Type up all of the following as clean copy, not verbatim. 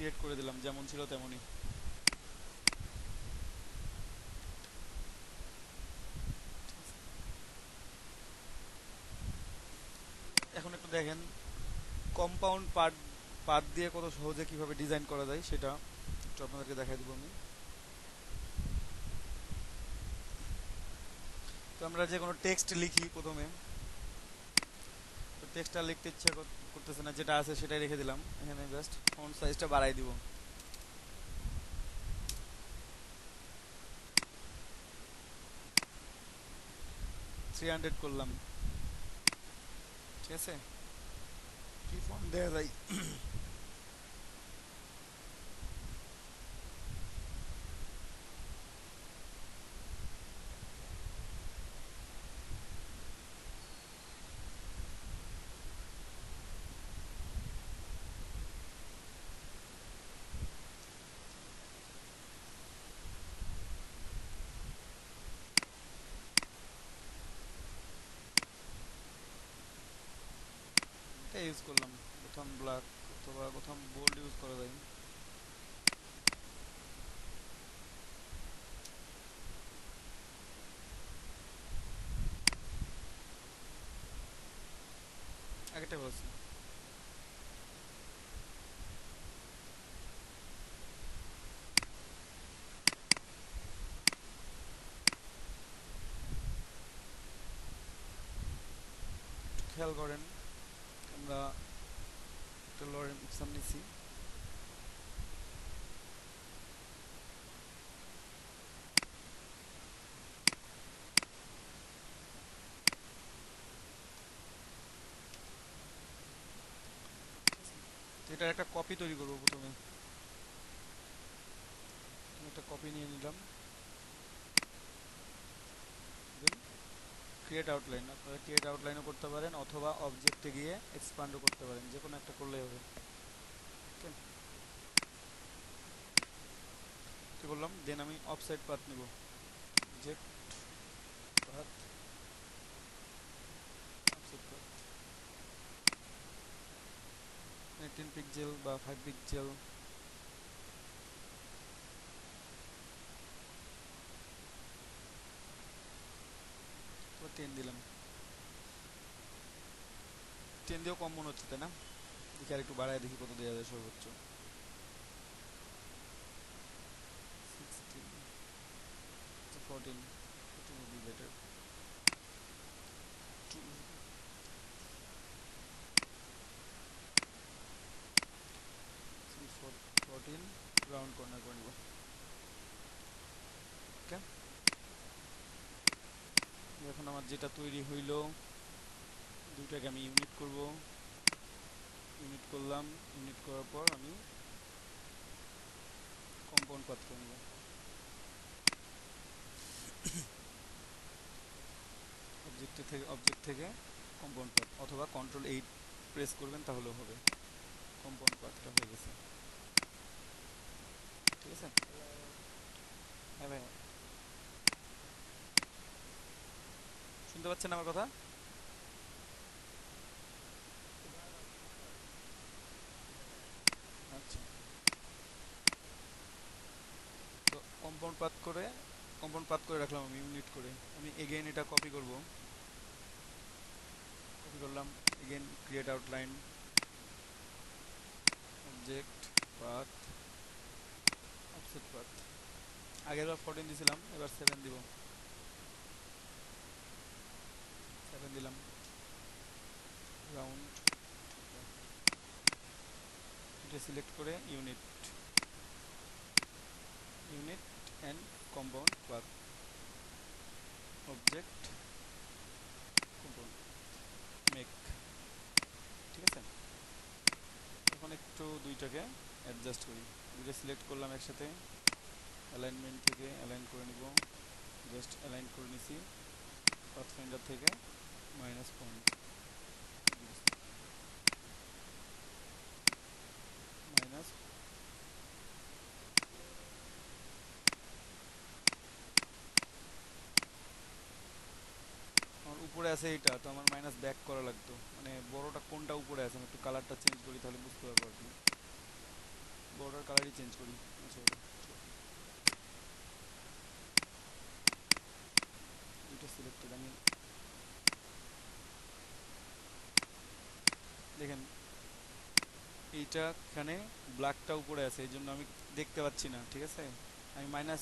Create করে দিলাম, যেমন ছিল তেমনই। এখন একটু দেখেন কম্পাউন্ড পার্ট পার্ট দিয়ে কত সহজে কিভাবে ডিজাইন করা যায় সেটা একটু আপনাদেরকে দেখাই দেবো আমি। তো আমরা যে কোনো টেক্সট লিখি প্রথমে, তো টেক্সটটা লিখতে ইচ্ছা করতেছে না, যেটা আছে সেটাই রেখে দিলাম। এখানে জাস্ট ফন্ট সাইজটা বাড়াই দিব, 300 করলাম। ঠিক আছে, কি ফন্ট দেওয়া যায়? এটা ইউজ করলাম, প্রথম ব্ল্যাক অথবা প্রথম বোল্ড ইউজ করা যায়। আগেরটা বলছি। খেয়াল করেন আমরা একটা লরেন ইপসাম নিছি, তো এটার একটা কপি তৈরি করবো প্রথমে। একটা কপি নিয়ে নিলাম, দেন ক্রিয়েট আউটলাইন। আপনারা ক্রিয়েট আউটলাইনও করতে পারেন অথবা অবজেক্টে গিয়ে এক্সপান্ডও করতে পারেন, যে কোনো একটা করলেই হবে। ওকে, কি বললাম, দেন আমি অফসাইড পাথ নেব, object path, offside path 10 pixel বা 5 পিক্সেল, তো 10 দিলাম। 10 দিয়েও কম মনে হচ্ছে তাই না? দেখি আর একটু বাড়ায় দেখি কত দেওয়া যায় সর্বোচ্চ। 16, 14, 14 would be better. 14 round corner করে নিব। ওকে, এখন আমার যেটা তৈরি হইল, দুইটাকে আমি ইউনিট করব। ইউনিট করলাম, ইউনিট করার পর আমি কম্পাউন্ড পাথ করে নেব। অবজেক্ট থেকে কম্পাউন্ড পাথ অথবা কন্ট্রোল 8 প্রেস করবেন তাহলেও হবে। কম্পাউন্ড পাথটা হয়ে গেছে। ঠিক আছে, হ্যাঁ ভাই, শুনতে পাচ্ছেন আমার কথা? আচ্ছা, তো কম্পাউন্ড পাথ করে রাখলাম আমি ইউনিট করে। আমি এগেইন এটা কপি করব, কপি করলাম, again create outline, object path, offset path. আগেরবার 14 দিছিলাম, এবার 7 দিব। 7 দিলাম, রাউন্ড, এটা সিলেক্ট করে unit, unit and compound path, object compound make. ঠিক আছে, এখন একটু দুইটাকে অ্যাডজাস্ট করি। দুইটা সিলেক্ট করলাম একসাথে, অ্যালাইনমেন্ট থেকে অ্যালাইন করে নিব, জাস্ট অ্যালাইন করে নিছি। পাথফাইন্ডার থেকে মাইনাস পয়েন্ট, মাইনাস, আমার উপরে আছে এইটা, তো আমার মাইনাস ব্যাক করা লাগতো, মানে বড়টা কোনটা উপরে আছে, আমি একটু কালারটা চেঞ্জ করি তাহলে বুঝতে পারবো আর কি। বর্ডার কালারই চেঞ্জ করি। আচ্ছা দুইটা সিলেক্টেড আমি, দেখেন এইটাখানে ব্ল্যাকটা উপরে আছে, এই জন্য আমি দেখতে পাচ্ছি না, ঠিক আছে। আমি মাইনাস,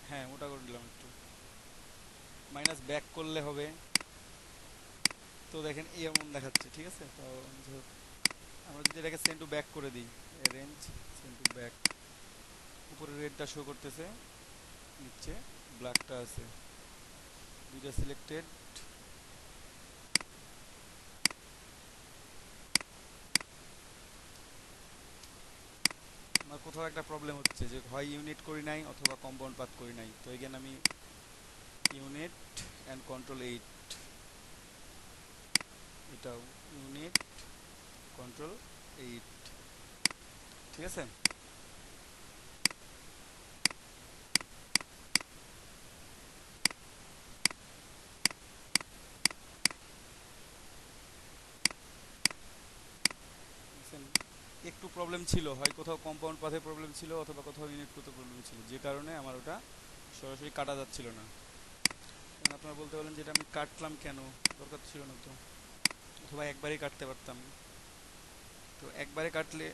হ্যাঁ ওটা করে দিলাম একটু, মাইনাস ব্যাক করলে হবে। তো দেখেন এই এমন দেখাচ্ছে, ঠিক আছে। তো আমরা যদি এটাকে সেন্ড টু ব্যাক করে দিই, রেঞ্জ সেন্ড টু ব্যাক, উপরে রেডটা শো করতেছে, নিচে ব্ল্যাকটা আছে, দুইটা সিলেক্টেড। আমার কোথাও একটা প্রবলেম হচ্ছে যে হয় ইউনিট করি নাই অথবা কম্পাউন্ড পাথ করি নাই। তো এখানে আমি ইউনিট অ্যান্ড কন্ট্রোল 8, এটাও ইউনিট কন্ট্রোল 8, ঠিক আছে। বুঝছেন? একটু প্রবলেম ছিল, হয় কোথাও কম্পাউন্ড পাথে প্রবলেম ছিল অথবা কোথাও ইউনিট করতে প্রবলেম ছিল, যে কারণে আমার ওটা সরাসরি কাটা যাচ্ছিল না। কারণ আপনারা বলতে পারেন যে এটা আমি কাটলাম কেন, দরকার ছিল না তো, অথবা একবারেই কাটতে পারতাম। তো একবারে কাটলে,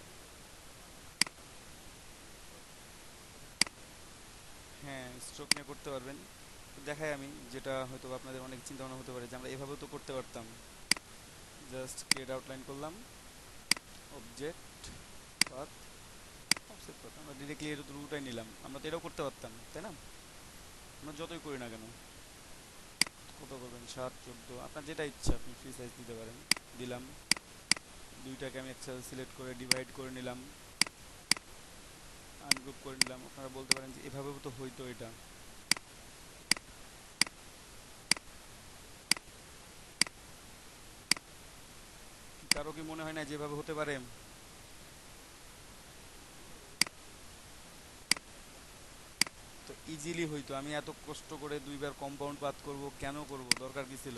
হ্যাঁ স্ট্রোক নিয়ে করতে পারবেন। তো দেখাই আমি, যেটা হয়তো আপনাদের অনেক চিন্তা ভাবনা হতে পারে যে আমরা এভাবেও তো করতে পারতাম। জাস্ট ক্রিয়েট আউটলাইন করলাম, অবজেক্ট পাথ, অফসেট পাথ, আমরা ডিরেক্টলি এর রুটাই নিলাম। আমরা তো এটাও করতে পারতাম, তাই না? আমরা যতই করি না কেন, কত করবেন 7, 14, আপনার যেটা ইচ্ছা আপনি ফ্রি সাইজ দিতে পারেন। দিলাম, দুইটাকে আমি একসাথে সিলেক্ট করে ডিভাইড করে নিলাম, আনগ্রুপ করে নিলাম। আপনারা বলতে পারেন যে এভাবেও তো হইতো এটা। কারো কি মনে হয় না যেভাবে হতে পারে? তো ইজিলি হইতো, আমি এত কষ্ট করে দুইবার কম্পাউন্ড পাথ করব, কেন করব? দরকার কি ছিল?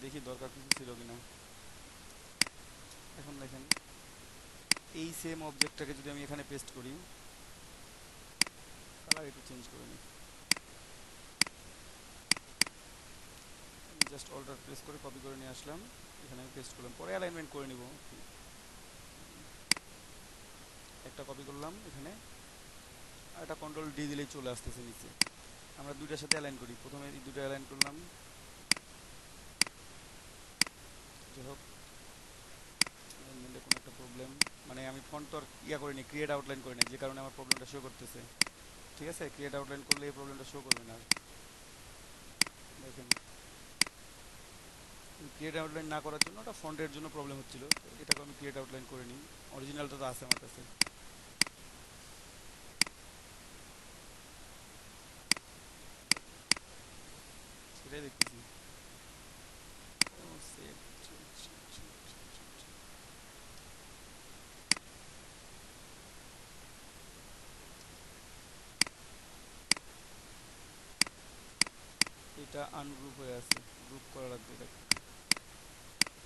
দেখি দরকার কিছু ছিল কিনা। এখন দেখেন এই সেম অবজেক্টটাকে যদি আমি এখানে পেস্ট করি, কালার একটু চেঞ্জ করে নিই, জাস্ট অল্টার প্রেস করে কপি করে নিয়ে আসলাম, এখানে আমি পেস্ট করলাম, পরে অ্যালাইনমেন্ট করে নিব। একটা কপি করলাম এখানে, আর একটা কন্ট্রোল ডি দিলেই চলে আসতেছে নিচে। আমরা দুইটার সাথে অ্যালাইন করি, প্রথমে এই দুটো অ্যালাইন করলাম। যাই হোক, অ্যালাইনমেন্টে কোনো একটা প্রবলেম, মানে আমি ফন্ট তো আর ইয়া করিনি, ক্রিয়েট আউটলাইন করি না, যে কারণে আমার প্রবলেমটা শো করতেছে। ঠিক আছে, ক্রিয়েট আউটলাইন করলে এই প্রবলেমটা শো করবে না। দেখেন ক্রিয়েট আউটলাইন না করার জন্য ওটা ফন্টের জন্য প্রবলেম হচ্ছিল, তো এটাকে আমি ক্রিয়েট আউটলাইন করে নিই। অরিজিনালটা তো আছে আমার কাছে, সেটাই দেখতেছি। ও সেভ, এটা আনগ্রুপ হয়ে আছে, গ্রুপ করা লাগবে এটাকে।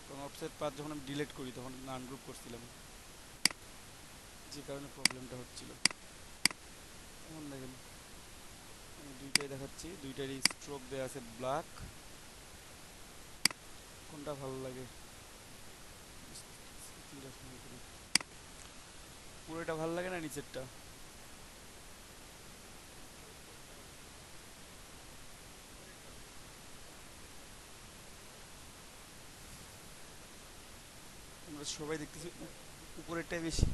কারণ অফসেট পাথ যখন আমি ডিলিট করি তখন কিন্তু আনগ্রুপ করছিলাম, যে কারণে প্রবলেমটা হচ্ছিল। এখন দেখেন আমি দুইটাই দেখাচ্ছি, দুইটারই স্ট্রোক দেওয়া আছে ব্ল্যাক। কোনটা ভালো লাগে? পুরোটা ভালো লাগে না নিচেরটা? আমরা সবাই দেখতেছি উপরেরটাই বেশি।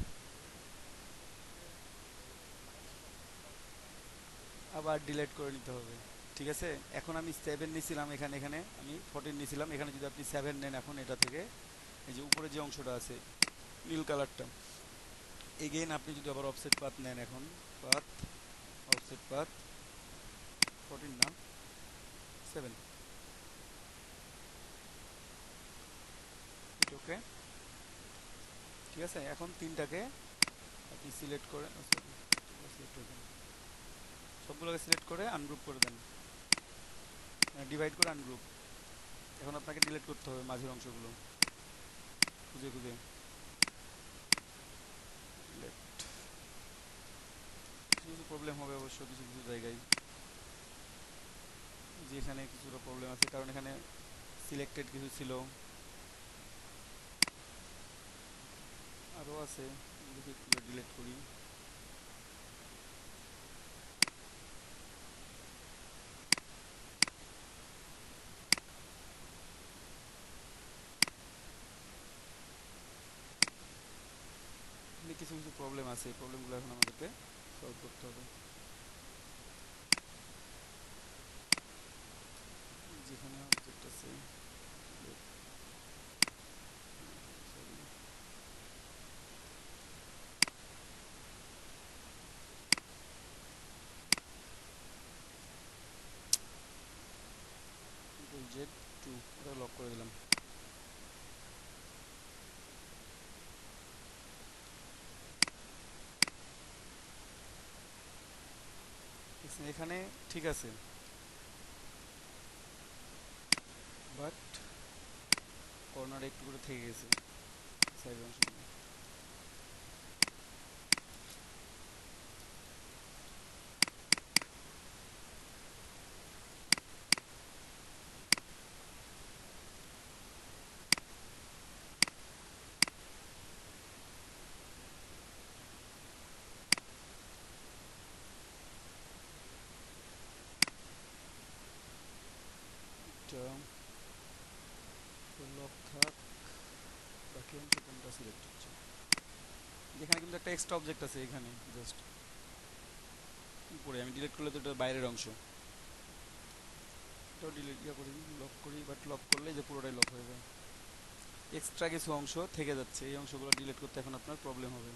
আবার ডিলিট করে নিতে হবে, ঠিক আছে। এখন আমি 7 নিছিলাম, এখানে এখানে আমি 14 নিছিলাম, এখানে যদি আপনি 7 নেন এখন এটা থেকে, এই যে উপরে যে অংশটা আছে নীল কালারটা, এগেইন আপনি যদি আবার অফসেট পাথ নেন, এখন পাথ, অফসেট পাথ 14 না 7, ওকে, ঠিক আছে। এখন তিনটাকে আপনি সিলেক্ট করে, সবগুলোকে সিলেক্ট করে আনগ্রুপ করে দেন, ডিভাইড করে আনগ্রুপ। এখন আপনাকে ডিলিট করতে হবে মাঝের অংশগুলো খুঁজে খুঁজে। প্রবলেম হবে অবশ্য কিছু কিছু জায়গায়, যেখানে কিছুটা প্রবলেম আছে, কারণ এখানে সিলেক্টেড কিছু ছিল, আরও আছে, দেখি একটু ডিলিট করি। এখানে কিছু কিছু প্রবলেম আছে, এই প্রবলেমগুলো এখন আমাদেরকে সলভ করতে হবে। যেখানে অবজেক্ট আছে, সরি, Z2 ওটা লক করে দিলাম। এখানে ঠিক আছে, বাট কর্নারে একটু করে থেকে গেছে সাইড অংশগুলো। এটা লক থাক, বাকি অংশ কোনটা সিলেক্ট হচ্ছে। যেখানে কিন্তু একটা এক্সট্রা অবজেক্ট আছে এখানে, জাস্ট উপরে, আমি ডিলিট করলে তো এটা বাইরের অংশ, এটাও ডিলিট করি, লক করি, বাট লক করলে যে পুরোটাই লক হয়ে যায়, এক্সট্রা কিছু অংশ থেকে যাচ্ছে, এই অংশগুলো ডিলিট করতে এখন আপনার প্রবলেম হবে।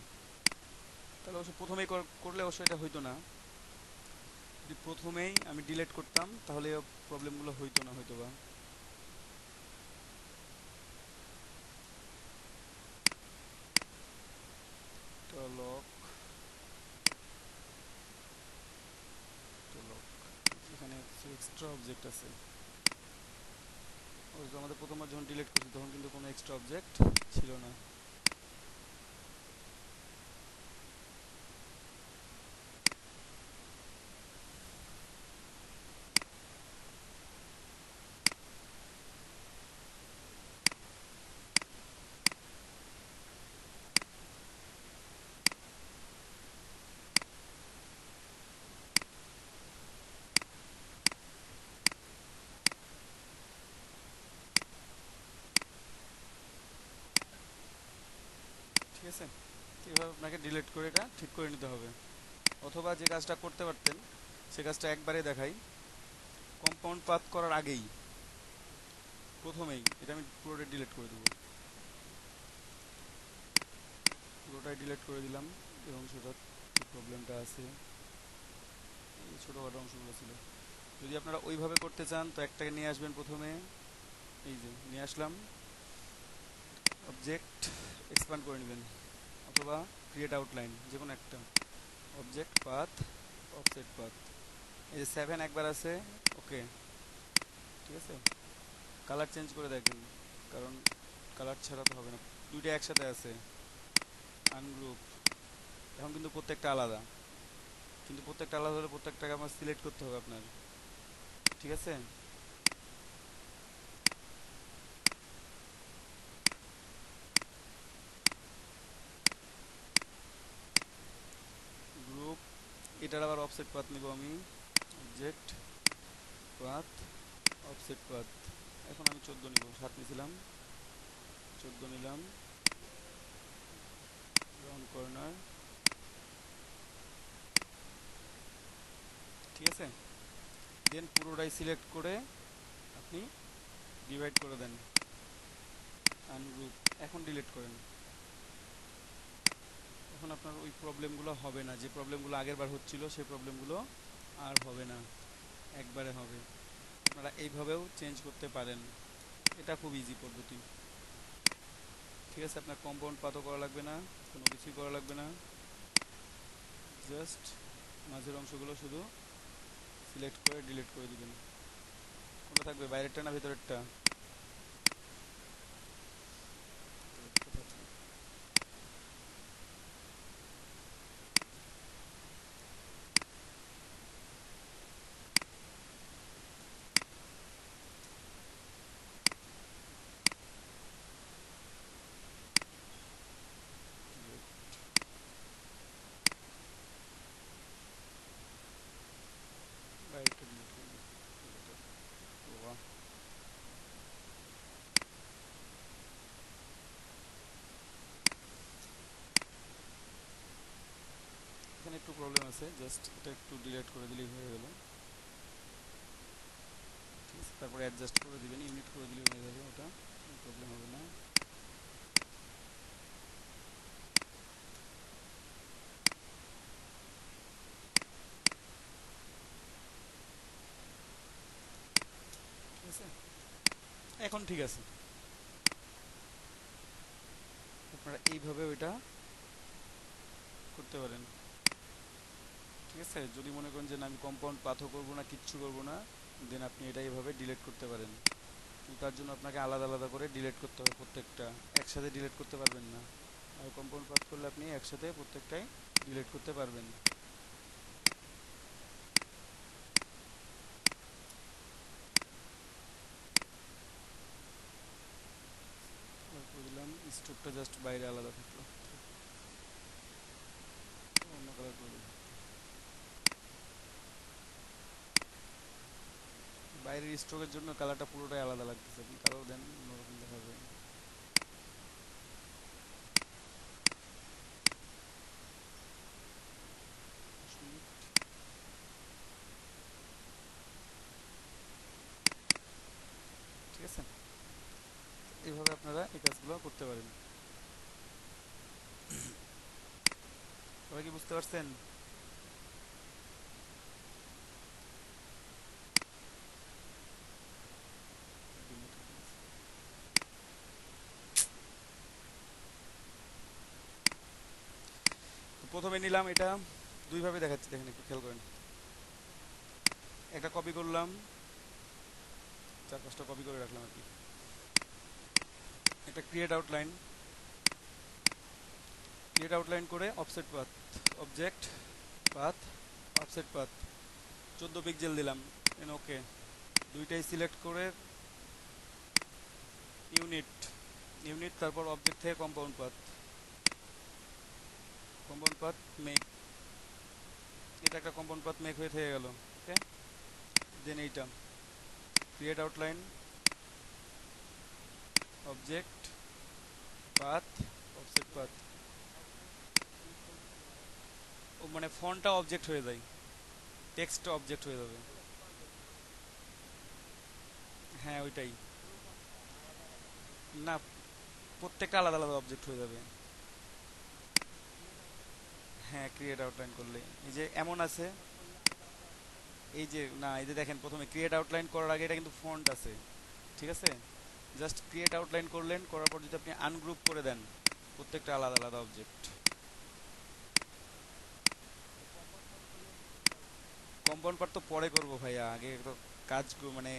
তাহলে অবশ্য প্রথমেই করলে অবশ্য এটা হইতো না, যদি প্রথমেই আমি ডিলিট করতাম তাহলে প্রবলেমগুলো হইতো না হয়তো বা। লক, লক, এখানে কিছু এক্সট্রা অবজেক্ট আছে, অবশ্য আমাদের প্রথমবার যখন ডিলিট করছি তখন কিন্তু কোনো এক্সট্রা অবজেক্ট ছিল না। ঠিক আছে, এভাবে আপনাকে ডিলিট করে এটা ঠিক করে নিতে হবে। অথবা যে কাজটা করতে পারতেন সে কাজটা একবারে দেখাই, কম্পাউন্ড পাথ করার আগেই প্রথমেই এটা আমি পুরোটাই ডিলিট করে দেবো, পুরোটাই ডিলিট করে দিলাম। এই অংশটা যে প্রবলেমটা আছে, এই ছোটোখাটো অংশগুলো ছিল, যদি আপনারা ওইভাবে করতে চান তো একটাকে নিয়ে আসবেন প্রথমে, এই যে নিয়ে আসলাম, অবজেক্ট এক্সপ্যান্ড করে নেবেন, অথবা ক্রিয়েট আউটলাইন, যে কোনো একটা, অবজেক্ট পাথ, অফসেট পাথ, এই যে 7 একবার আছে, ওকে, ঠিক আছে। কালার চেঞ্জ করে দেখেন, কারণ কালার ছাড়া তো হবে না, দুইটা একসাথে আছে, আনগ্রুপ, এখন কিন্তু প্রত্যেকটা আলাদা, কিন্তু প্রত্যেকটা আলাদা হলে প্রত্যেকটাকে আমার সিলেক্ট করতে হবে আপনার, ঠিক আছে। গ্রুপ, এটার আবার অফসেট পাথ নিব আমি, অবজেক্ট পাথ, অফসেট পাথ, এখন আমি 14 নিব, 7 নিয়েছিলাম, 14 নিলাম, রাউন্ড কর্নার, ঠিক আছে। দেন পুরোটাই সিলেক্ট করে আপনি ডিভাইড করে দেন, আনগ্রুপ, এখন ডিলিট করেন, এখন আপনার ওই প্রবলেমগুলো হবে না, যে প্রবলেমগুলো আগের বার হচ্ছিল সেই প্রবলেমগুলো আর হবে না, একবারে হবে। আপনারা এইভাবেও চেঞ্জ করতে পারেন, এটা খুব ইজি পদ্ধতি, ঠিক আছে। আপনার কম্পাউন্ড পাতও করা লাগবে না, কোনো কিছুই করা লাগবে না, জাস্ট মাঝের অংশগুলো শুধু সিলেক্ট করে ডিলিট করে দিবেন। কোনটা থাকবে, বাইরেরটা না ভেতরেরটা? আছে, জাস্ট এটা একটু ডিলিট করে দিলেই হয়ে গেল। ঠিক আছে, তারপরে অ্যাডজাস্ট করে দিবেন, ইউনিট করে দিলেই হয়ে যাবে, ওটা প্রবলেম হবে না। ঠিক আছে, এখন ঠিক আছে। আপনারা এইভাবে ওইটা করতে পারেন। ঠিক আছে, যদি মনে করেন যে না আমি কম্পাউন্ড পাথও করবো না, কিচ্ছু করবো না, দেন আপনি এটা এইভাবে ডিলিট করতে পারেন। কিন্তু তার জন্য আপনাকে আলাদা আলাদা করে ডিলিট করতে হবে প্রত্যেকটা, একসাথে ডিলিট করতে পারবেন না। আর কম্পাউন্ড পাথ করলে আপনি একসাথে প্রত্যেকটাই ডিলিট করতে পারবেন। করে দিলাম, স্ট্রোকটা জাস্ট বাইরে আলাদা থাকলো, অন্য কালার করে দিলাম। বাইরের স্ট্রোকের জন্য কালারটা পুরোটাই আলাদা লাগতেছে, আপনি কালার দেন অন্যরকম দেখাবে। ঠিক আছে, এইভাবে আপনারা এই কাজগুলো করতে পারেন। সবাই কি বুঝতে পারছেন? তো প্রথমে নিলাম এটা, দুইভাবে দেখাচ্ছি, দেখেন একটু খেয়াল করেন। একটা কপি করলাম, 4-5টা কপি করে রাখলাম আর কি। একটা ক্রিয়েট আউটলাইন, ক্রিয়েট আউটলাইন করে offset path, object path, offset path 14 pixel দিলাম, এন ওকে। দুইটাই সিলেক্ট করে ইউনিট, ইউনিট তারপর অবজেক্ট থেকে compound path, compound path make, এটা একটা কম্পাউন্ড পাথ মেক হয়ে থেকে গেল। ওকে, দেন এইটা create outline, object path, offset path, ও মানে ফন্টটা অবজেক্ট হয়ে যায়, টেক্সটটা অবজেক্ট হয়ে যাবে। হ্যাঁ ওইটাই, না প্রত্যেকটা আলাদা আলাদা অবজেক্ট হয়ে যাবে। হ্যাঁ ক্রিয়েট আউটলাইন করলে এই যে এমন আছে, এই যে না এই যে দেখেন প্রথমে ক্রিয়েট আউটলাইন করার আগে এটা কিন্তু ফন্ট আছে। ঠিক আছে, জাস্ট ক্রিয়েট আউটলাইন করলেন, করার পর যদি আপনি আনগ্রুপ করে দেন প্রত্যেকটা আলাদা আলাদা অবজেক্ট। কম্পাউন্ড পার্ট তো পরে করবো ভাইয়া, আগে তো কাজ মানে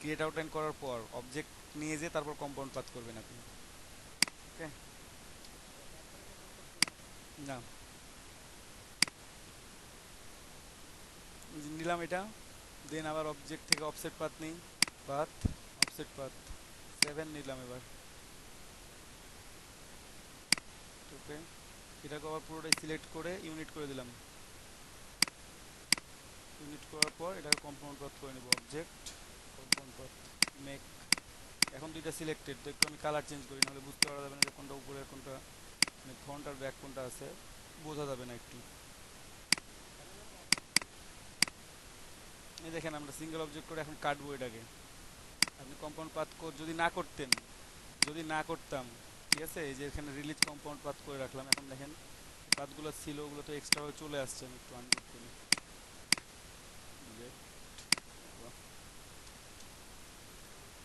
ক্রিয়েট আউটলাইন করার পর অবজেক্ট নিয়ে যেয়ে তারপর কম্পাউন্ড পাথ করবেন আপনি। ওকে, না নিলাম এটা, দেন আবার অবজেক্ট থেকে অফসেট পাথ নেই, পাথ, অফসেট পাথ 7 নিলাম এবার। ওকে, এটাকে আবার পুরোটাই সিলেক্ট করে ইউনিট করে দিলাম, ইউনিট করার পর এটাকে কম্পাউন্ড পাথ করে নেব, অবজেক্ট কম্পাউন্ড পাথ মেক। এখন দুইটা সিলেক্টেড, তো একটু আমি কালার চেঞ্জ করি, নাহলে বুঝতে পারা যাবে না যে কোনটা উপরে কোনটা, মানে ফ্রন্ট আর ব্যাক কোনটা আছে বোঝা যাবে না একটু। এই দেখেন আমরা সিঙ্গেল অবজেক্ট করে এখন কাটবো এটাকে। আপনি কম্পাউন্ড পাথ যদি না করতেন, যদি না করতাম, ঠিক আছে, এই যে এখানে রিলিজ কম্পাউন্ড পাথ করে রাখলাম, এখন দেখেন পাথগুলো ছিল ওগুলো তো এক্সট্রা হয়ে চলে আসছে, আমি একটু আনগ্রুপ করি।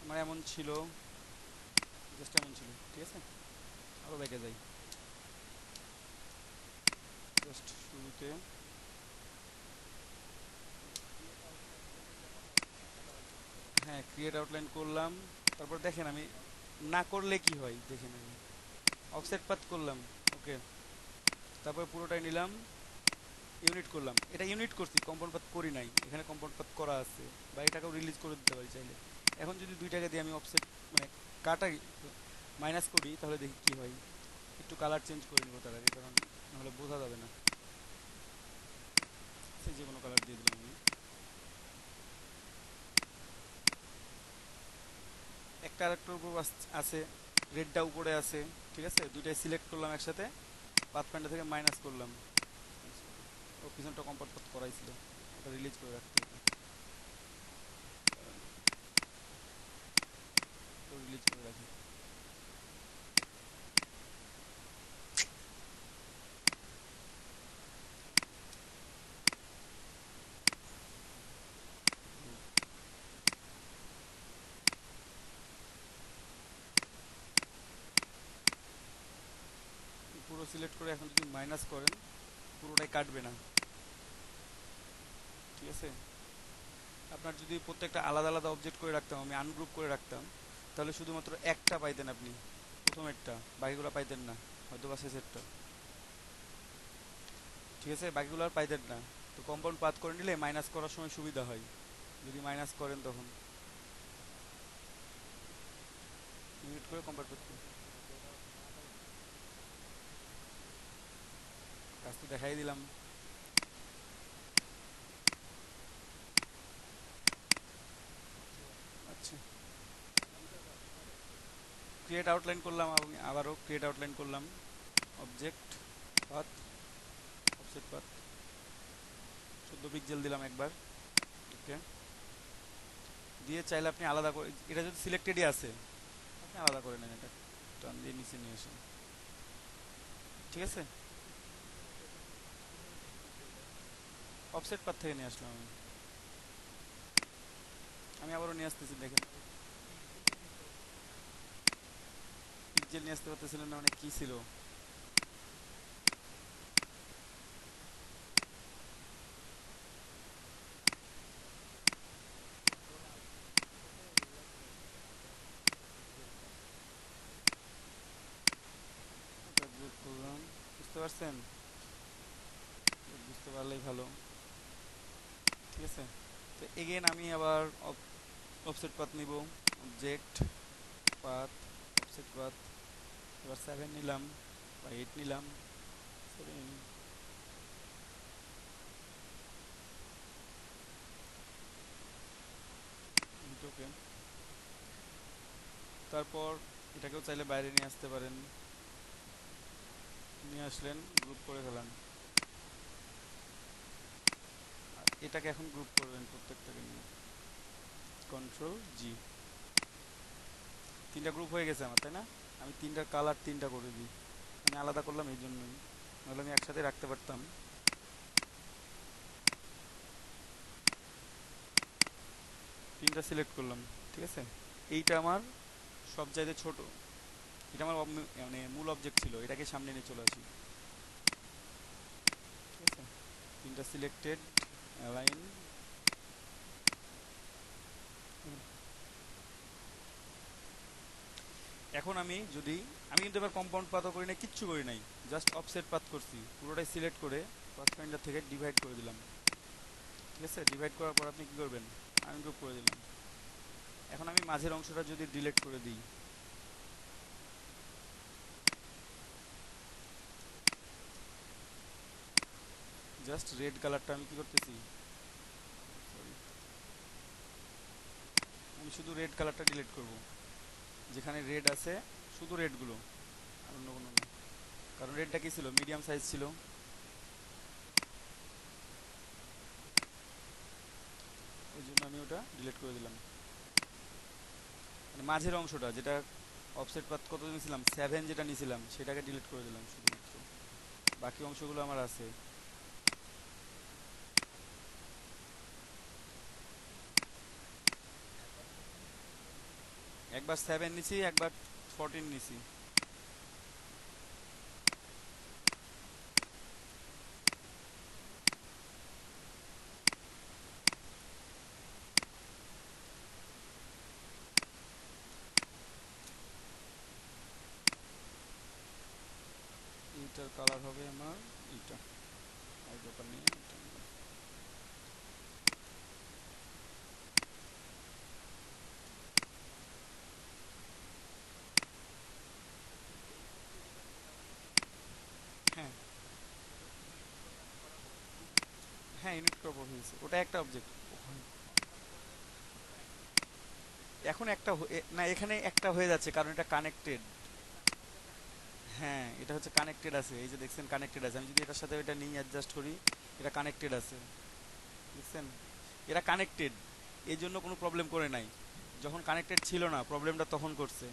আমার এমন ছিল, জাস্ট এমন ছিল, ঠিক আছে, আরও ব্যাকে যাই, জাস্ট শুরুতে হ্যাঁ ক্রিয়েট আউটলাইন করলাম, তারপর দেখেন আমি না করলে কি হয় দেখেন, আমি অফসেট পাথ করলাম। ওকে, তারপর পুরোটাই নিলাম, ইউনিট করলাম, এটা ইউনিট করছি, কম্পাউন্ড পাথ করি নাই, এখানে কম্পাউন্ড পাথ করা আছে, বা এটাকেও রিলিজ করে দিতে পারি চাইলে। এখন যদি দুইটাকে দিয়ে আমি অফসেট মানে কাটাই মাইনাস করি, তাহলে দেখি কি হয়। একটু কালার চেঞ্জ করে নিব তার আগে, কারণ নাহলে বোঝা যাবে না। সেই যে কোনো কালার দিয়ে দিলাম আমি। একটা আরেকটার উপর আছে, রেডটা উপরে আছে। ঠিক আছে, দুইটাই সিলেক্ট করলাম একসাথে, পাথ ফাইন্ডার থেকে মাইনাস করলাম, ও পিছনটা কম্পার্ট করাইছিল, ওটা রিলিজ করে রাখতে হবে, তো রিলিজ করে রাখি। পুরো সিলেক্ট করে এখন যদি মাইনাস করেন পুরোটাই কাটবে না, ঠিক আছে। আপনার যদি প্রত্যেকটা আলাদা আলাদা অবজেক্ট করে রাখতাম, আমি আনগ্রুপ করে রাখতাম, তাহলে শুধুমাত্র একটা পাইতেন আপনি, প্রথমেরটা, বাকিগুলো পাইতেন না, হয়তো বা শেষেরটা, ঠিক আছে, বাকিগুলো আর পাইতেন না। তো কম্পাউন্ড পাথ করে নিলে মাইনাস করার সময় সুবিধা হয়, যদি মাইনাস করেন তখন ইউনিট করে কম্পাউন্ড করতে। কাজ তো দেখাই দিলাম। আচ্ছা, ক্রিয়েট আউটলাইন করলাম, আমি আবারও ক্রিয়েট আউটলাইন করলাম, object path, offset path 14 pixel দিলাম একবার, ওকে। দিয়ে চাইলে আপনি আলাদা করে, এটা যদি সিলেক্টেডই আছে আপনি আলাদা করে নেন, এটা টান দিয়ে নিচে নিয়ে আসেন, ঠিক আছে। অফসেট পাথ থেকে নিয়ে আসলাম আমি, আমি আবারও নিয়ে আসতেছি, দেখেন পিক্সেল নিয়ে আসতে পারতেছিলেন না, মানে কি ছিল। এটা যোগ করলাম, বুঝতে পারছেন, বুঝতে পারলেই ভালো, ঠিক আছে। তো এগেন আমি আবার অফসেট পাথ নিব, অবজেক্ট পাথ, অফসেট পাথ, এবার 7 নিলাম বা 8 নিলাম, 7 ওকে। তারপর এটাকেও চাইলে বাইরে নিয়ে আসতে পারেন, নিয়ে আসলেন, গ্রুপ করে ফেলান, আর এটাকে এখন গ্রুপ করবেন প্রত্যেকটাকে নিয়ে, কন্ট্রোল জি, তিনটা গ্রুপ হয়ে গেছে আমার, তাই না। আমি তিনটার কালার তিনটা করে দিই, আমি আলাদা করলাম এই জন্যই, নাহলে আমি একসাথে রাখতে পারতাম। তিনটা সিলেক্ট করলাম, ঠিক আছে। এইটা আমার সব চাইতে ছোট, এটা আমার মানে মূল অবজেক্ট ছিল, এটাকে সামনে নিয়ে চলে আসি, ঠিক আছে। তিনটা সিলেক্টেড, অ্যালাইন। এখন আমি যদি, আমি কিন্তু এবার কম্পাউন্ড পাথও করি নাই, কিচ্ছু করি নাই, জাস্ট অফসেট পাথ করছি, পুরোটাই সিলেক্ট করে পাথফাইন্ডার থেকে ডিভাইড করে দিলাম, ঠিক আছে। ডিভাইড করার পর আপনি কি করবেন, আনগ্রুপ করে দিলাম। এখন আমি মাঝের অংশটা যদি ডিলিট করে দিই, জাস্ট রেড কালারটা আমি কি করতেছি, সরি, আমি শুধু রেড কালারটা ডিলিট করব, যেখানে রেড আছে শুধু রেডগুলো, আর অন্য কোনো না, কারণ রেডটা কি ছিল, মিডিয়াম সাইজ ছিল, ওই জন্য আমি ওটা ডিলিট করে দিলাম। মানে মাঝের অংশটা যেটা অফসেট পাথ কত নিয়েছিলাম, 7 যেটা নিয়েছিলাম সেটাকে ডিলিট করে দিলাম শুধুমাত্র, বাকি অংশগুলো আমার আছে। একবার 7 নিছি, একবার 14 নিছি, এইটার কালার হবে আমার এইটা, আর ব্যাপার নিয়ে এটা নিলাম। হ্যাঁ, হ্যাঁ ইউনিট করা হয়েছে, ওটা একটা অবজেক্ট। এখন একটা না, এখানে একটা হয়ে যাচ্ছে কারণ এটা কানেক্টেড। হ্যাঁ, এটা হচ্ছে কানেক্টেড আছে, এই যে দেখছেন কানেক্টেড আছে, আমি যদি এটার সাথে এটা নিয়ে অ্যাডজাস্ট করি, এটা কানেক্টেড আছে, বুঝছেন? এরা কানেক্টেড, এই জন্য কোনো প্রবলেম করে নাই। যখন কানেক্টেড ছিল না, প্রবলেমটা তখন করছে।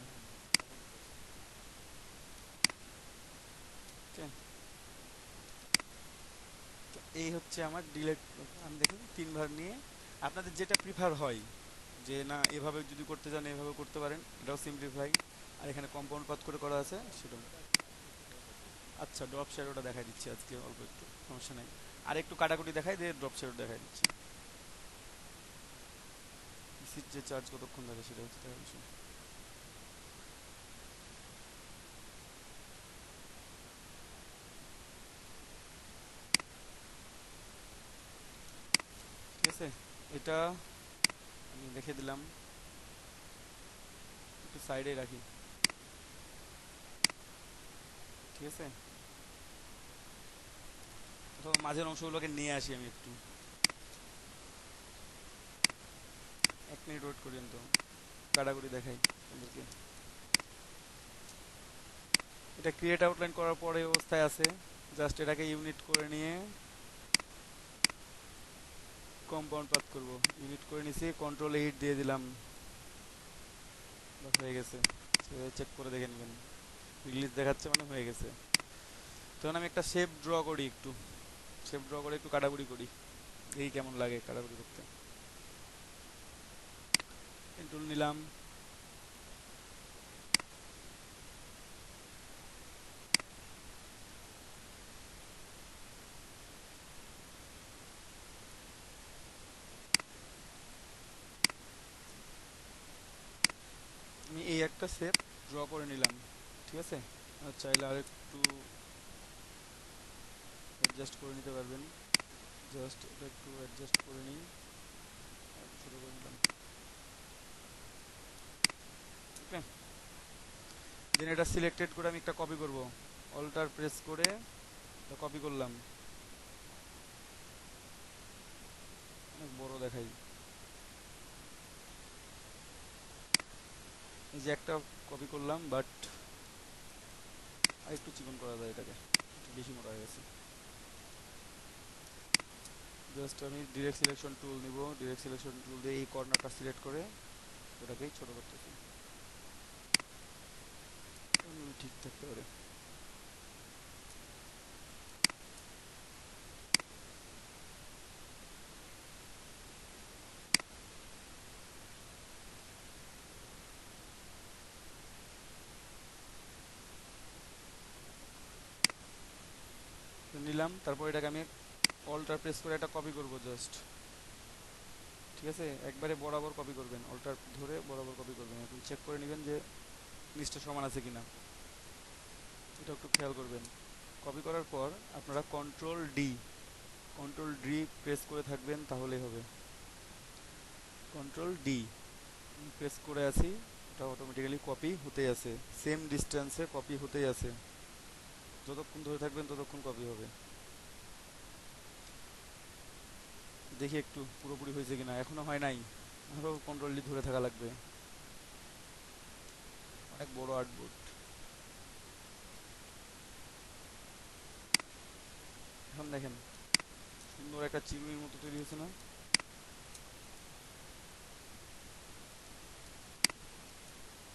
ওকে, তো এই হচ্ছে আমার ডিলেট। আমি দেখুন 3 বার নিয়ে, আপনাদের যেটা প্রিফার হয়, যে না এভাবে যদি করতে চান এভাবে করতে পারেন, এটাও সিম্পলিফাই। আর এখানে কম্পাউন্ড পাথ করে করা আছে সেটাও। আচ্ছা, ড্রপ শ্যাডোটা দেখাই দিচ্ছি আজকে অল্প একটু, সমস্যা নাই। আর একটু কাটাকুটি দেখাই দিয়ে ড্রপ শ্যাডো দেখাই দিচ্ছি। পিসির যে চার্জ কতক্ষণ ধরে সেটা হচ্ছে দেখার বিষয়। ঠিক আছে, এটা আমি দেখে দিলাম, একটু সাইডে রাখি। ঠিক আছে, অথবা মাঝের অংশগুলোকে নিয়ে আসি আমি একটু। 1 মিনিট ওয়েট করেন তো, কাটাকুটি দেখাই ওদেরকে। এটা ক্রিয়েট আউটলাইন করার পরে অবস্থায় আছে, জাস্ট এটাকে ইউনিট করে নিয়ে কম্পাউন্ড পাথ করব। ইউনিট করে নিছি, কন্ট্রোল 8 দিয়ে দিলাম, বাস হয়ে গেছে। চেক করে দেখে নেবেন, রিলিজ দেখাচ্ছে মানে হয়ে গেছে। তখন আমি একটা শেপ ড্র করি, একটু শেপ ড্র করে একটু কাটাকুটি করি, এই কেমন লাগে কাটাকুটি করতে। টুল নিলাম, আমি এই একটা শেপ ড্র করে নিলাম। ঠিক আছে, আর চাইলে আর একটু অ্যাডজাস্ট করে নিতে পারবেন। জাস্ট এটা একটু অ্যাডজাস্ট করে নিই, আর একটু ছোটো করে নিলাম। ওকে, দেন এটা সিলেক্টেড করে আমি একটা কপি করব। অল্টার প্রেস করে এটা কপি করলাম, অনেক বড় দেখাই। এই যে একটা কপি করলাম, বাট আর একটু চিকন করা যায় এটাকে, একটু বেশি মোটা হয়ে গেছে। জাস্ট আমি ডিরেক্ট সিলেকশন টুল নিব, ডিরেক্ট সিলেকশন টুল দিয়ে এই কর্নারটা সিলেক্ট করে ওটাকেই ছোটো করতেছি, ঠিক থাকতে পারে। নিলাম, তারপর এটাকে আমি অল্টার প্রেস করে একটা কপি করব জাস্ট। ঠিক আছে, একবারে বরাবর কপি করবেন, অল্টার ধরে বরাবর কপি করবেন। এখন চেক করে নেবেন যে নিচটা সমান আছে কিনা, এটা একটু খেয়াল করবেন। কপি করার পর আপনারা কন্ট্রোল ডি প্রেস করে থাকবেন, তাহলেই হবে। কন্ট্রোল D প্রেস করে আছি, এটা অটোমেটিক্যালি কপি হতেই আছে, সেম ডিস্টেন্সে কপি হতেই আছে। যতক্ষণ ধরে থাকবেন ততক্ষণ কপি হবে। দেখি একটু পুরোপুরি হয়েছে কিনা, এখনো হয় নাই, আরও কন্ট্রোল D ধরে থাকা লাগবে। অনেক বড় আর্টবোর্ড। এখন দেখেন সুন্দর একটা চিরুনির মতো তৈরি হয়েছে না?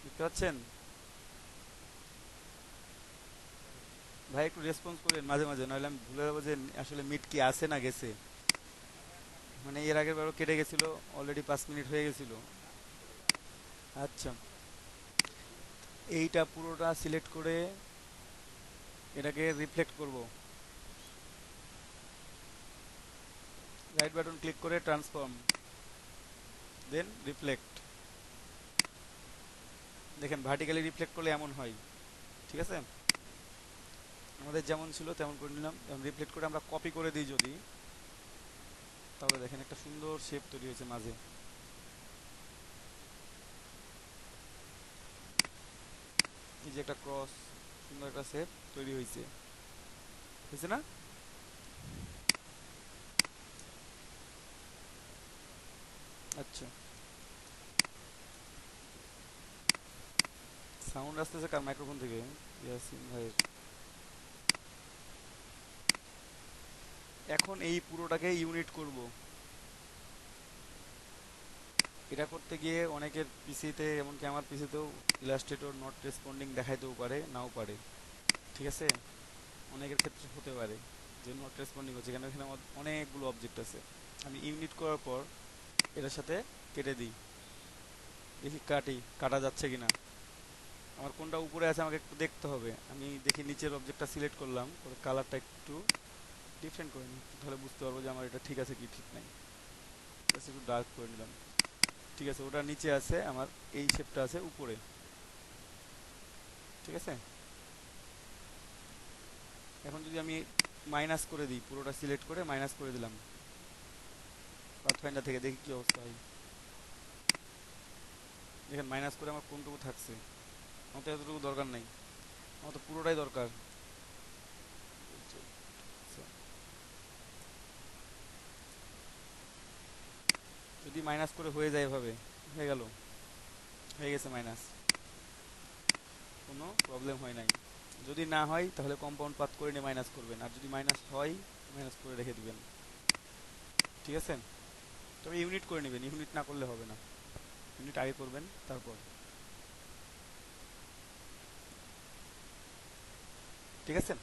দেখতে পাচ্ছেন? ভাই একটু রেসপন্স করেন মাঝে মাঝে, নাহলে আমি ভুলে যাবো যে আসলে মিট কি আছে না গেছে। মানে এর আগের বারও কেটে গেছিলো, অলরেডি 5 মিনিট হয়ে গেছিল। আচ্ছা, এইটা পুরোটা সিলেক্ট করে এটাকে রিফ্লেক্ট করব। রাইট বাটন ক্লিক করে ট্রান্সফর্ম, দেন রিফ্লেক্ট। দেখেন ভার্টিক্যালি রিফ্লেক্ট করলে এমন হয়। ঠিক আছে, আমাদের যেমন ছিল তেমন করে নিলাম। যেমন রিফ্লেক্ট করে আমরা কপি করে দিই যদি, তাহলে দেখেন একটা সুন্দর শেপ তৈরি হয়েছে মাঝে। এই যে একটা ক্রস, সুন্দর একটা শেপ তৈরি হয়েছে, হয়েছে না? আচ্ছা, সাউন্ড আসতেছে কার মাইক্রোফোন থেকে? ইয়াসিন ভাইয়ের। এখন এই পুরোটাকে ইউনিট করব। এটা করতে গিয়ে অনেকের পিসিতে, এমনকি আমার পিসিতেও ইলাস্ট্রেটর নট রেসপন্ডিং দেখাইতেও পারে, নাও পারে। ঠিক আছে, অনেকের ক্ষেত্রে হতে পারে যে নট রেসপন্ডিং হচ্ছে, কেন এখানে অনেকগুলো অবজেক্ট আছে। আমি ইউনিট করার পর এটার সাথে কেটে দিই, দেখি কাটা যাচ্ছে কিনা। আমার কোনটা উপরে আছে আমাকে একটু দেখতে হবে। আমি দেখি নিচের অবজেক্টটা সিলেক্ট করলাম, করে কালারটা একটু ডিফারেন্ট করে নিই, তাহলে বুঝতে পারবো যে আমার এটা ঠিক আছে কি ঠিক নাই। জাস্ট একটু ডার্ক করে নিলাম। ঠিক আছে, ওটা নিচে আছে, আমার এই শেপটা আছে উপরে। ঠিক আছে, এখন যদি আমি মাইনাস করে দিই, পুরোটা সিলেক্ট করে মাইনাস করে দিলাম পাথফাইন্ডার থেকে, দেখি কি অবস্থা হয়। দেখেন মাইনাস করে আমার কোনটুকু থাকছে। আমার তো এতটুকু দরকার নাই, আমার তো পুরোটাই দরকার। যদি মাইনাস করে হয়ে যায় এভাবে, হয়ে গেল, হয়ে গেছে মাইনাস, কোনো প্রবলেম হয় নাই। যদি না হয় তাহলে কম্পাউন্ড পাথ করে নিয়ে মাইনাস করবেন, আর যদি মাইনাস হয় মাইনাস করে রেখে দিবেন। ঠিক আছে, তবে ইউনিট করে নেবেন, ইউনিট না করলে হবে না, ইউনিট আগে করবেন তারপর। ঠিক আছে,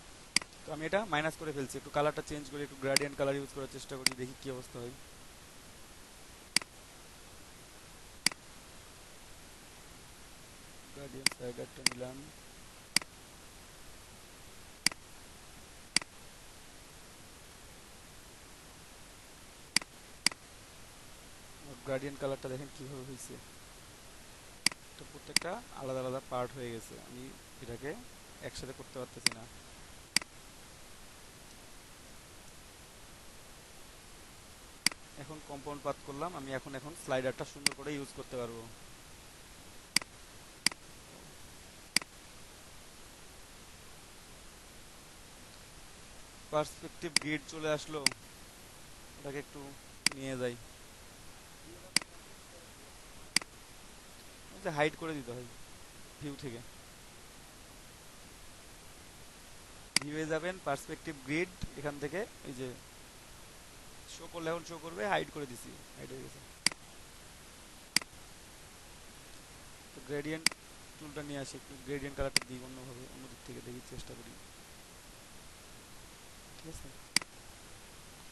তো আমি এটা মাইনাস করে ফেলছি, একটু কালারটা চেঞ্জ করে একটু গ্রেডিয়েন্ট কালার ইউজ করার চেষ্টা করি, দেখি কি অবস্থা হয়। গ্রেডিয়েন্ট স্লাইডারটা নিলাম, গ্রেডিয়েন্ট কালারটা দেখেন কিভাবে হয়েছে। তো প্রত্যেকটা আলাদা আলাদা পার্ট হয়ে গেছে, আমি এটাকে একসাথে করতে পারতেছি না। এখন কম্পাউন্ড পাথ করলাম আমি, এখন এখন স্লাইডারটা সুন্দর করে ইউজ করতে পারবো। পার্সপেক্টিভ গ্রিড চলে আসলো, এটাকে একটু নিয়ে যাই, হাইড করে দিতে হয় ভিউ থেকে। ভিউয়ে যাবেন, পার্সপেক্টিভ গ্রিড, এখান থেকে এই যে শো করলে এখন শো করবে, হাইড করে দিছি, হাইড হয়ে গেছে। তো গ্রেডিয়েন্ট টুলটা নিয়ে আসি, একটু গ্রেডিয়েন্ট কালারটা দিই অন্যভাবে, অন্য দিক থেকে দেখি, চেষ্টা করি। ঠিক আছে,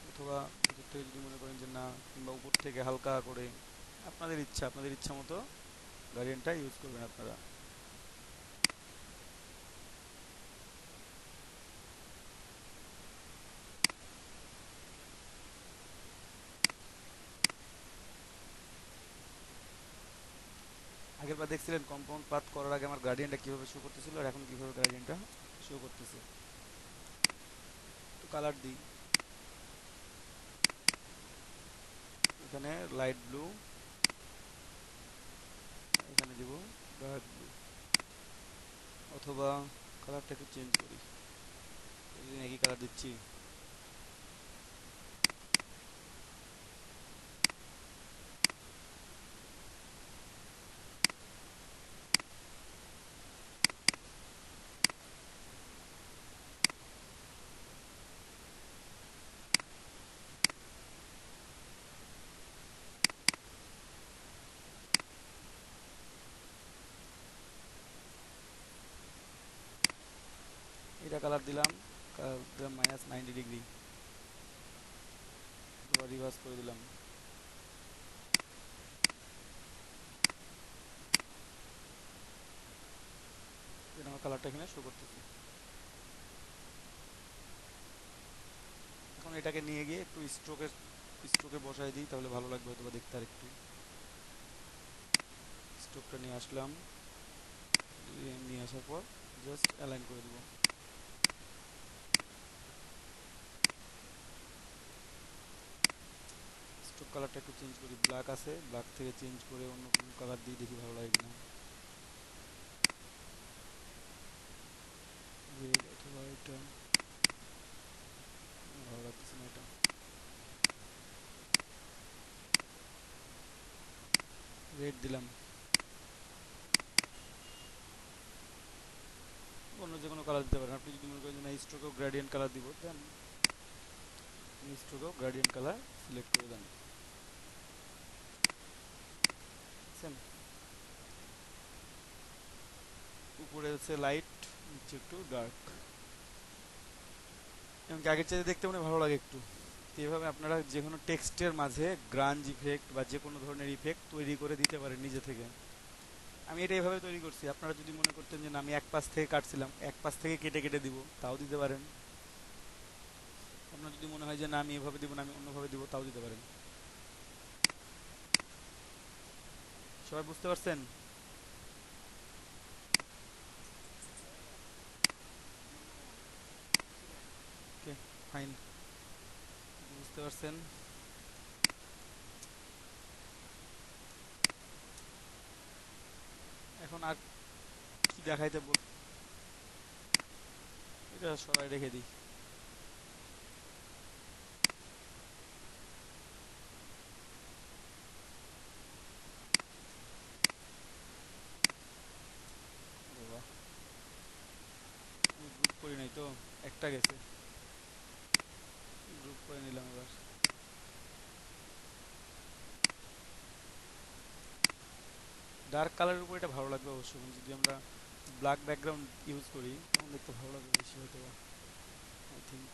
অথবা ভিতর থেকে যদি মনে করেন যে না, কিংবা উপর থেকে হালকা করে, আপনাদের ইচ্ছা, আপনাদের ইচ্ছা মতো গ্রেডিয়েন্টটা ইউজ করবেন আপনারা। আগের বার দেখছিলেন কম্পাউন্ড পাথ করার আগে আমার গ্রেডিয়েন্টটা কিভাবে শো করতেছিল, আর এখন কিভাবে গ্রেডিয়েন্টটা শো করতেছে। তো কালার দিই, এখানে লাইট ব্লু, এখানে দিব ডার্ক ব্লু, অথবা কালারটা একটু চেঞ্জ করি, প্রতিদিন একই কালার দিচ্ছি। এটা কালার দিলাম, কালার দিলাম -90 ডিগ্রি, অথবা রিভার্স করে দিলাম। এটা আমার কালারটা এখানে শো করতেছে। এখন এটাকে নিয়ে গিয়ে একটু স্ট্রোকে বসাই দিই, তাহলে ভালো লাগবে হয়তো বা দেখতে। আর একটু স্ট্রোকটা নিয়ে আসলাম, নিয়ে আসার পর জাস্ট অ্যালাইন করে দেবো। স্ট্রোক কালারটা একটু চেঞ্জ করি, ব্ল্যাক আছে, ব্ল্যাক থেকে চেঞ্জ করে অন্য কোনো কালার দিয়ে দেখি ভালো লাগে কিনা। রেড অথবা এটা, ভালো লাগতেছে না এটা, রেড দিলাম। অন্য যে কোনো কালার দিতে পারেন, আপনি যদি মনে করেন যে না স্ট্রোকেও গ্রেডিয়েন্ট কালার দিব, দেন স্ট্রোক গ্রেডিয়েন্ট কালার সিলেক্ট করে দেন। বুঝছেন? উপরে হচ্ছে লাইট, নিচে একটু ডার্ক, এবং আগের চাইতে দেখতে মনে ভালো লাগে একটু। তো এভাবে আপনারা যে কোনো টেক্সটের মাঝে গ্রাঞ্জ ইফেক্ট বা যে কোনো ধরনের ইফেক্ট তৈরি করে দিতে পারেন নিজে থেকে। আমি এটা এভাবে তৈরি করছি, আপনারা যদি মনে করতেন যে না আমি এক পাশ থেকে কাটছিলাম, এক পাশ থেকে কেটে কেটে দিব, তাও দিতে পারেন। আপনার যদি মনে হয় যে না আমি এভাবে দিব না আমি অন্যভাবে দিব, তাও দিতে পারেন। সবাই বুঝতে পারছেন? ওকে, ফাইন, বুঝতে পারছেন। এখন আর কি দেখাইতে বল, এটা সবাই রেখে দিই। বাবা, গ্রুপ করি নাই তো, একটা গেছে। গ্রুপ করে নিলাম এবার। ডার্ক কালারের উপর এটা ভালো লাগবে অবশ্য, যদি আমরা ব্ল্যাক ব্যাকগ্রাউন্ড ইউজ করি তখন দেখতে ভালো লাগবে বেশি হয়তো, আই থিঙ্ক।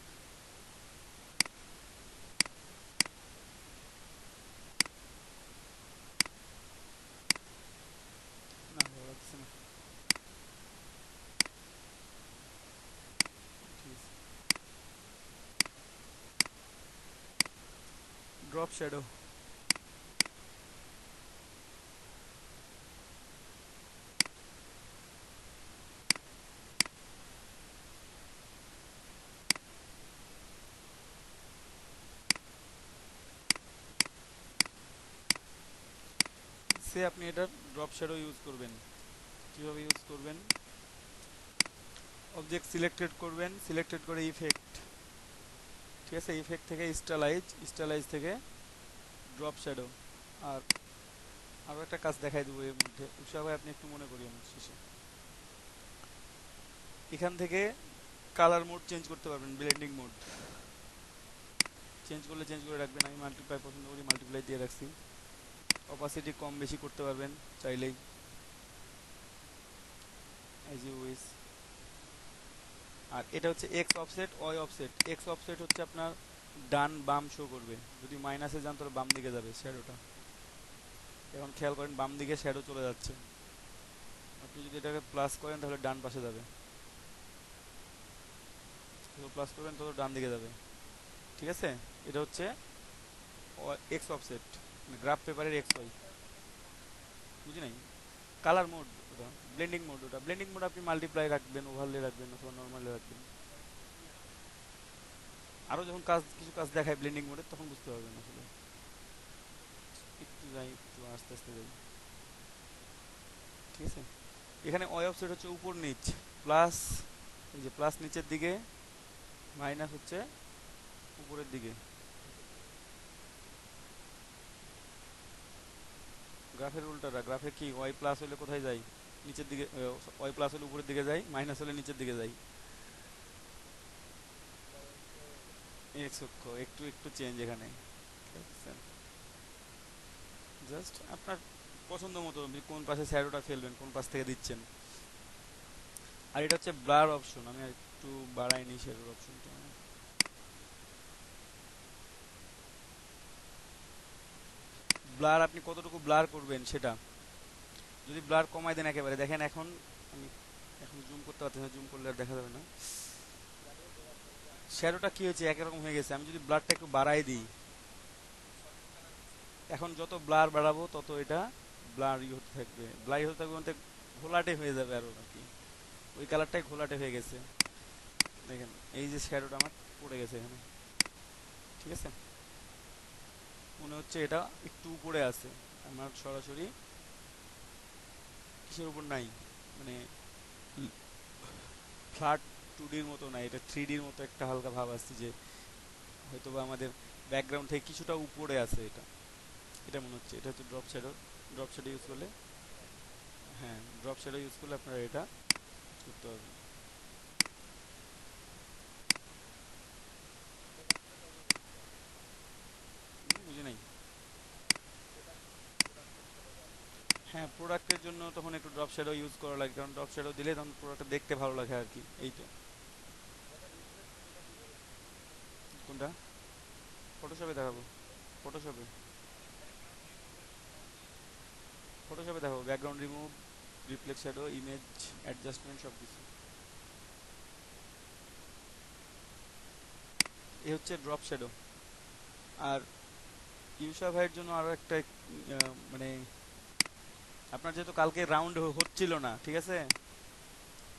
না, ভালো লাগছে না। ঠিক আছে, ড্রপ শ্যাডো। সে আপনি এটা ড্রপ শ্যাডো ইউজ করবেন। কীভাবে ইউজ করবেন? অবজেক্ট সিলেক্টেড করবেন, সিলেক্টেড করে ইফেক্ট, ঠিক আছে, ইফেক্ট থেকে স্টাইলাইজ, স্টাইলাইজ থেকে ড্রপ শ্যাডো। আর আরও একটা কাজ দেখাই দেবো এর মধ্যে, উৎসাহ ভাই আপনি একটু মনে করিয়েন শেষে। এখান থেকে কালার মোড চেঞ্জ করতে পারবেন, ব্লেন্ডিং মোড চেঞ্জ করলে চেঞ্জ করে রাখবেন। আমি মাল্টিপ্লাই পছন্দ করি, মাল্টিপ্লাই দিয়ে রাখছি। অপাসিটি কম বেশি করতে পারবেন চাইলেই, অ্যাজ ইউ উইশ। আর এটা হচ্ছে X offset, Y offset. X offset হচ্ছে আপনার ডান বাম শো করবে, যদি মাইনাসে যান তাহলে বাম দিকে যাবে শ্যাডোটা। এখন খেয়াল করেন বাম দিকে শ্যাডো চলে যাচ্ছে, আপনি যদি এটাকে প্লাস করেন তাহলে ডান পাশে যাবে, যত প্লাস করবেন তত ডান দিকে যাবে। ঠিক আছে, এটা হচ্ছে এক্স অফসেট, গ্রাফ পেপারের এক্স ওয়াই। বুঝি নাই? কালার মোড ওটা, ব্লেন্ডিং মোড ওটা। ব্লেন্ডিং মোড আপনি মাল্টিপ্লাই রাখবেন, ওভারলে রাখবেন, অথবা নর্মালে রাখবেন। আরও যখন কাজ কিছু কাজ দেখায় ব্লেন্ডিং মোডে তখন বুঝতে পারবেন আসলে। একটু যাই, একটু আস্তে আস্তে যাই। ঠিক আছে, এখানে ওয়াই অফসেট হচ্ছে উপর নিচ, প্লাস এই যে প্লাস নিচের দিকে, মাইনাস হচ্ছে উপরের দিকে। গ্রাফের উল্টাটা, গ্রাফে কি ওয়াই প্লাস হলে কোথায় যাই? নিচের দিকে। ওয়াই প্লাস হলে উপরের দিকে যাই, মাইনাস হলে নিচের দিকে যাই। এক্স অক্ষ একটু একটু চেঞ্জ এখানে, জাস্ট আপনার পছন্দ মতো আপনি কোন পাশে শ্যাডোটা ফেলবেন, কোন পাশ থেকে দিচ্ছেন। আর এটা হচ্ছে ব্লার অপশন, আমি আর একটু বাড়াই নি শ্যাডোর অপশনটা। ব্লার আপনি কতটুকু ব্লার করবেন সেটা, যদি ব্লার কমাই দেন একেবারে, দেখেন এখন আমি এখন জুম করতে পারতেছি না, জুম করলে আর দেখা যাবে না। শ্যাডোটা কি হয়েছে, একরকম হয়ে গেছে। আমি যদি ব্লারটা একটু বাড়াই দিই, এখন যত ব্লার বাড়াবো তত এটা ব্লারই হতে থাকবে, ব্লারই হতে থাকবে, বলতে ঘোলাটে হয়ে যাবে আরো আর কি। ওই কালারটাই ঘোলাটে হয়ে গেছে। দেখেন এই যে শ্যাডোটা আমার পড়ে গেছে এখানে। ঠিক আছে, মনে হচ্ছে এটা একটু উপরে আছে, আমার সরাসরি কিসের উপর নাই, মানে ফ্ল্যাট টু ডির মতো নাই, এটা থ্রি ডির মতো একটা হালকা ভাব আসছে, যে হয়তো বা আমাদের ব্যাকগ্রাউন্ড থেকে কিছুটা উপরে আছে এটা, এটা মনে হচ্ছে। এটা হচ্ছে drop shadow. Drop shadow use করলে, হ্যাঁ ড্রপ শ্যাডো ইউজ করলে আপনারা এটা করতে পারবেন। হ্যাঁ, প্রোডাক্টের জন্য তখন একটু ড্রপ শ্যাডো ইউজ করা লাগে, কারণ ড্রপ শ্যাডো দিলে তখন প্রোডাক্টটা দেখতে ভালো লাগে আর কি, এই তো। কোনটা? ফটোশপে দেখাবো? ফটোশপে? ফটোশপে দেখাবো background remove, reflect shadow, image adjustment, সব কিছু। এ হচ্ছে ড্রপ শ্যাডো। আর ইউসা ভাইয়ের জন্য আরও একটা মানে আপনার যেহেতু কালকে রাউন্ড হচ্ছিল না, ঠিক আছে,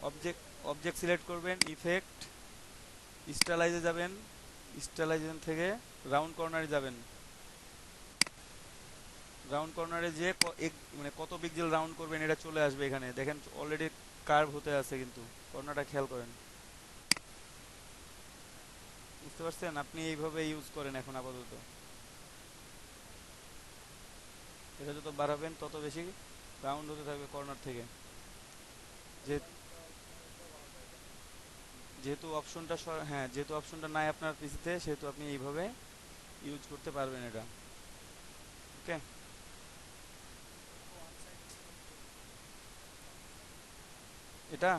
অবজেক্ট অবজেক্ট সিলেক্ট করবেন, ইফেক্ট, স্টাইলাইজে যাবেন, স্টাইলাইজেশন থেকে রাউন্ড কর্নারে যাবেন। রাউন্ড কর্নারে যে মানে কত পিক্সেল রাউন্ড করবেন এটা চলে আসবে এখানে, দেখেন অলরেডি কার্ভ হতে আছে, কিন্তু কর্নারটা খেয়াল করেন। বুঝতে পারছেন? আপনি এইভাবে ইউজ করেন এখন আপাতত। এটা যত বাড়াবেন তত বেশি রাউন্ড হতে থাকবে কর্নার থেকে। যে যেহেতু অপশনটা হ্যাঁ, যেহেতু অপশনটা নাই আপনার পিসিতে, সেহেতু আপনি এইভাবে ইউজ করতে পারবেন এটা। ওকে। এটা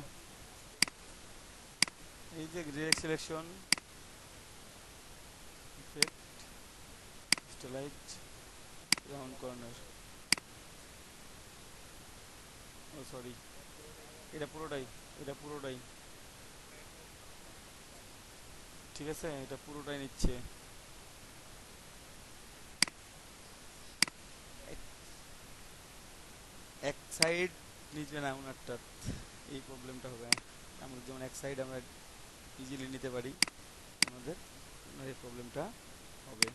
এই যে direct selection, effect, stylize, round corner, ও সরি, এটা পুরোটাই, এটা পুরোটাই, ঠিক আছে, এটা পুরোটাই নিচ্ছে। এক এক সাইড নিচে না ওনারটা, এই প্রবলেমটা হবে। আমাদের যেমন এক সাইড আমরা ইজিলি নিতে পারি, আমাদের ওনার এই প্রবলেমটা হবে।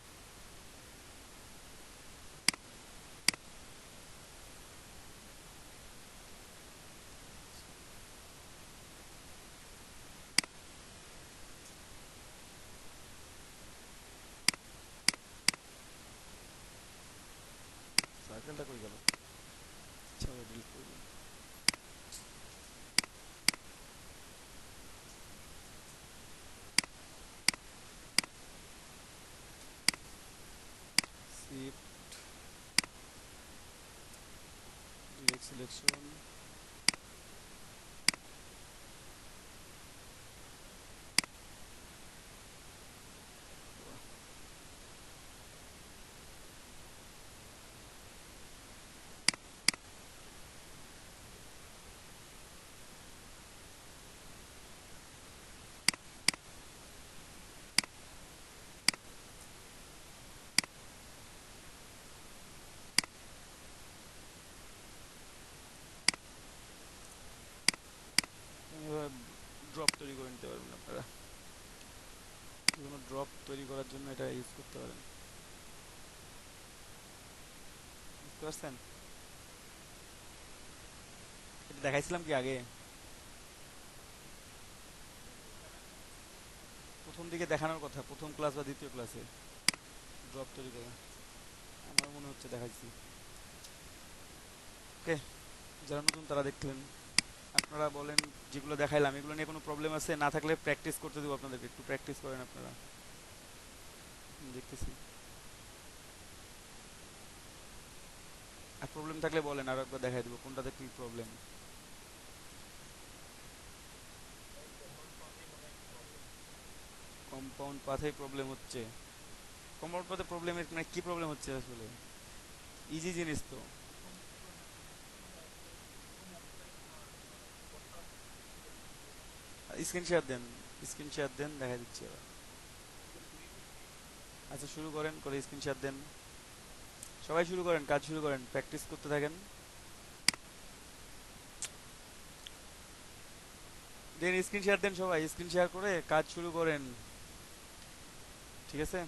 সার্কেলটা কই গেল? আচ্ছা, ডিলিট করে দিই। শিফট, ডিরেক্ট সিলেকশন, এবার ড্রপ তৈরি করে নিতে পারবেন আপনারা। যেকোনো ড্রপ তৈরি করার জন্য এটা ইউজ করতে পারেন। বুঝতে পারছেন? এটা দেখাইছিলাম কি আগে? প্রথম দিকে দেখানোর কথা, প্রথম ক্লাস বা দ্বিতীয় ক্লাসে ড্রপ তৈরি করা। আমার মনে হচ্ছে দেখাইছি। ওকে, যারা নতুন তারা দেখলেন। আপনারা বলেন যেগুলো দেখাইলাম এগুলো নিয়ে কোনো প্রবলেম আছে, না থাকলে প্র্যাকটিস করতে দেবো আপনাদেরকে, একটু প্র্যাকটিস করেন আপনারা। দেখতেছি। আর প্রবলেম থাকলে বলেন, আরো একবার দেখাই দেবো কোনটাতে কি প্রবলেম। কম্পাউন্ড পাথেই প্রবলেম হচ্ছে? কম্পাউন্ড পাথে প্রবলেমের মানে কি প্রবলেম হচ্ছে আসলে? ইজি জিনিস তো। স্ক্রিন শেয়ার দেন, স্ক্রিন শেয়ার দেন, দেখা দিচ্ছি এবার। আচ্ছা, শুরু করেন, করে স্ক্রিন শেয়ার দেন। সবাই শুরু করেন, কাজ শুরু করেন, প্র্যাকটিস করতে থাকেন। দেন স্ক্রিন শেয়ার দেন, সবাই স্ক্রিন শেয়ার করে কাজ শুরু করেন। ঠিক আছে।